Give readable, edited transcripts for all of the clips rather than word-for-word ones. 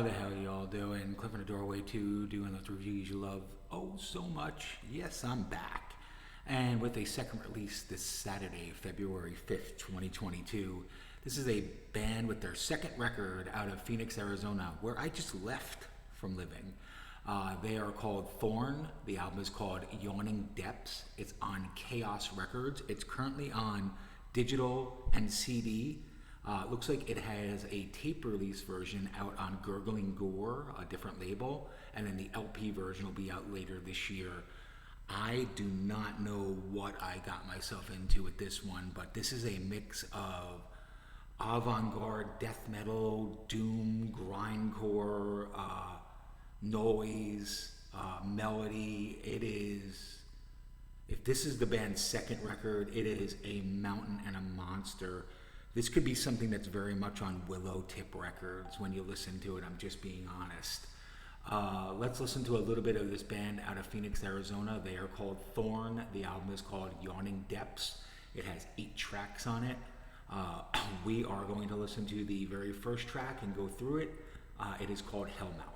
How the hell y'all doing? Cliff in the Doorway 2, doing those reviews you love oh so much. Yes, I'm back. And with a second release this Saturday, February 5th, 2022. This is a band with their second record out of Phoenix, Arizona, where I just left from living. They are called Thorn. The album is called Yawning Depths. It's on Chaos Records. It's currently on digital and CD. Looks like it has a tape release version out on Gurgling Gore, a different label, and then the LP version will be out later this year. I do not know what I got myself into with this one, but this is a mix of avant-garde death metal, doom, grindcore, noise, melody. It is, if this is the band's second record, it is a mountain and a monster. This could be something that's very much on Willow Tip Records when you listen to it. I'm just being honest. Let's listen to a little bit of this band out of Phoenix, Arizona. They are called Thorn. The album is called Yawning Depths. It has 8 tracks on it. We are going to listen to the very first track and go through it. It is called Hellmouth.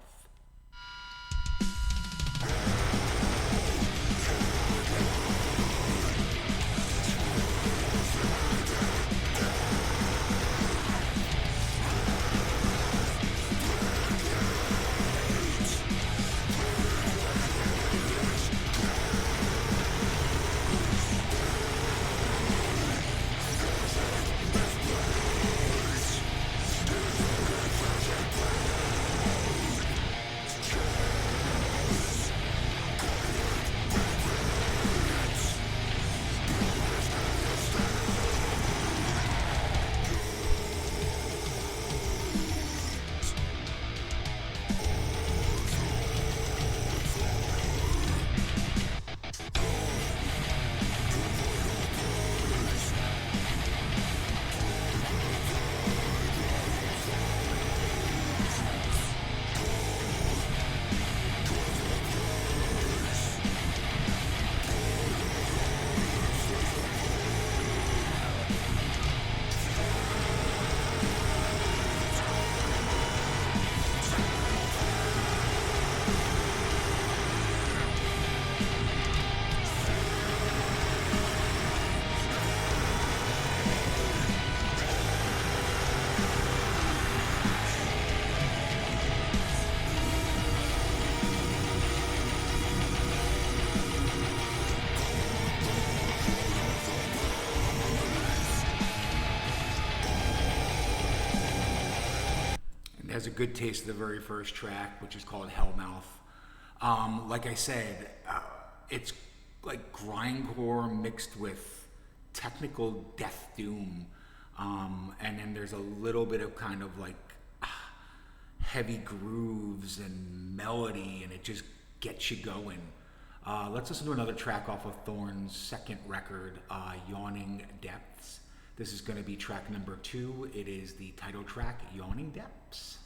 Has a good taste of the very first track, which is called Hellmouth. Like I said, it's like grindcore mixed with technical death doom, and then there's a little bit of kind of like heavy grooves and melody, and it just gets you going. Let's listen to another track off of Thorn's second record, Yawning Depths. This is going to be track number 2. It is the title track, Yawning Depths.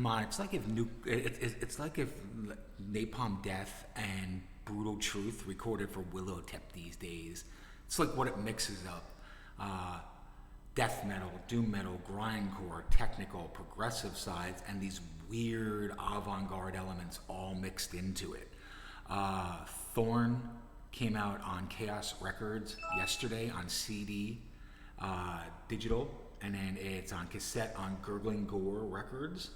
Come on, it's like if Napalm Death and Brutal Truth recorded for Willow Tip these days. It's like what it mixes up. Death metal, doom metal, grindcore, technical, progressive sides, and these weird avant-garde elements all mixed into it. Thorn came out on Chaos Records yesterday on CD, digital, and then it's on cassette on Gurgling Gore Records,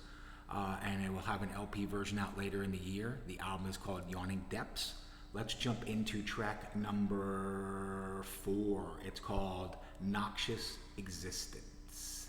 and it will have an LP version out later in the year. The album is called Yawning Depths. Let's jump into track number 4. It's called Noxious Existence.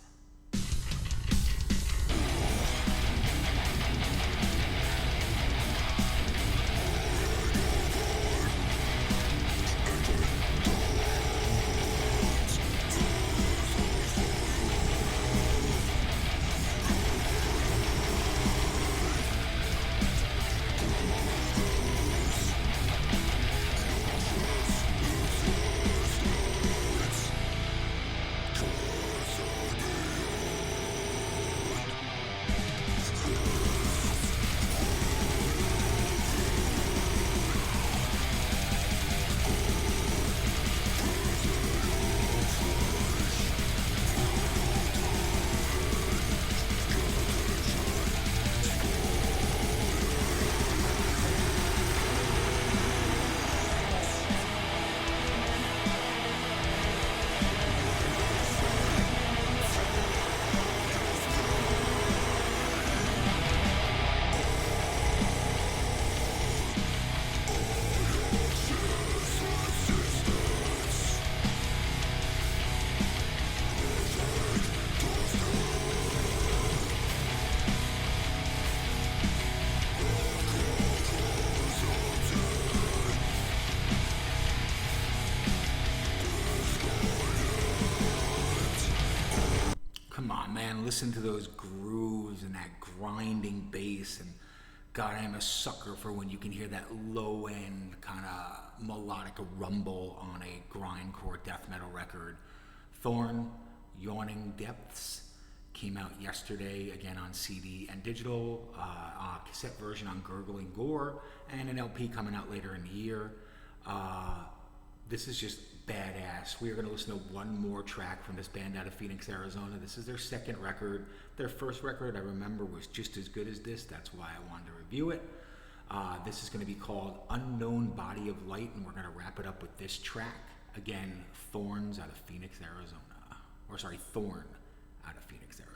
Come on, man, listen to those grooves and that grinding bass. And God, I am a sucker for when you can hear that low end kind of melodic rumble on a grindcore death metal record. Thorn, Yawning Depths, came out yesterday, again on CD and digital, cassette version on Gurgling Gore, and an LP coming out later in the year. This is just badass. We are going to listen to one more track from this band out of Phoenix, Arizona. This is their second record. Their first record, I remember, was just as good as this. That's why I wanted to review it. This is going to be called Unknown Body of Light, and we're going to wrap it up with this track. Again, Thorns out of Phoenix, Arizona. Thorn out of Phoenix, Arizona.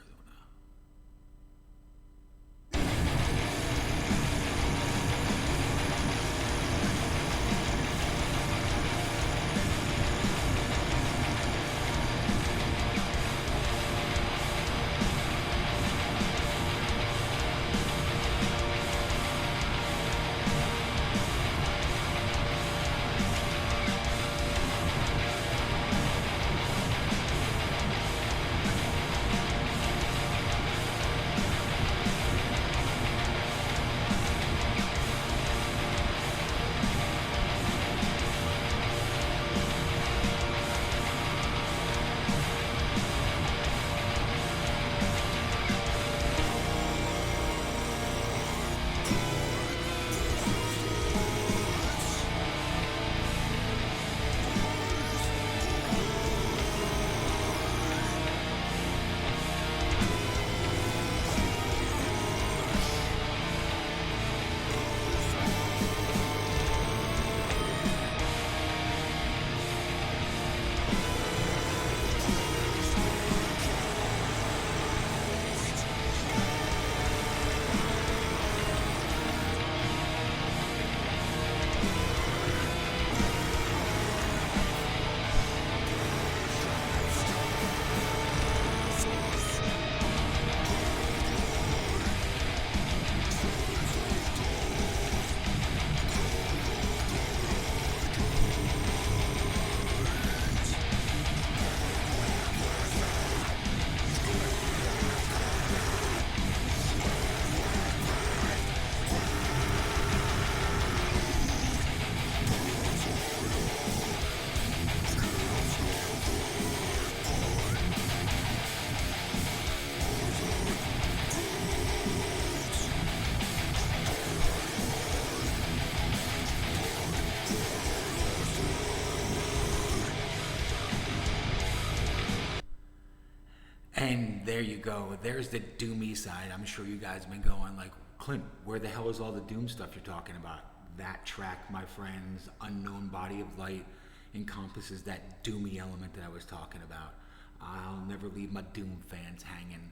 go. There's the doomy side. I'm sure you guys have been going like, Clint, where the hell is all the doom stuff you're talking about? That track, my friends, Unknown Body of Light, encompasses that doomy element that I was talking about. I'll never leave my doom fans hanging.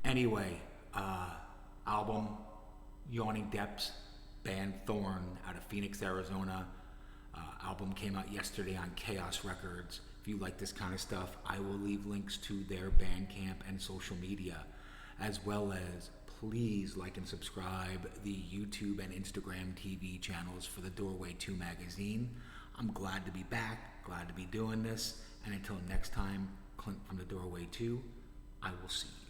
Anyway, album, Yawning Depths, band Thorn out of Phoenix, Arizona. Album came out yesterday on Chaos Records. If you like this kind of stuff, I will leave links to their Bandcamp and social media, as well as please like and subscribe the YouTube and Instagram TV channels for the Doorway 2 magazine. I'm glad to be back, glad to be doing this, and until next time, Clint from the Doorway 2, I will see you.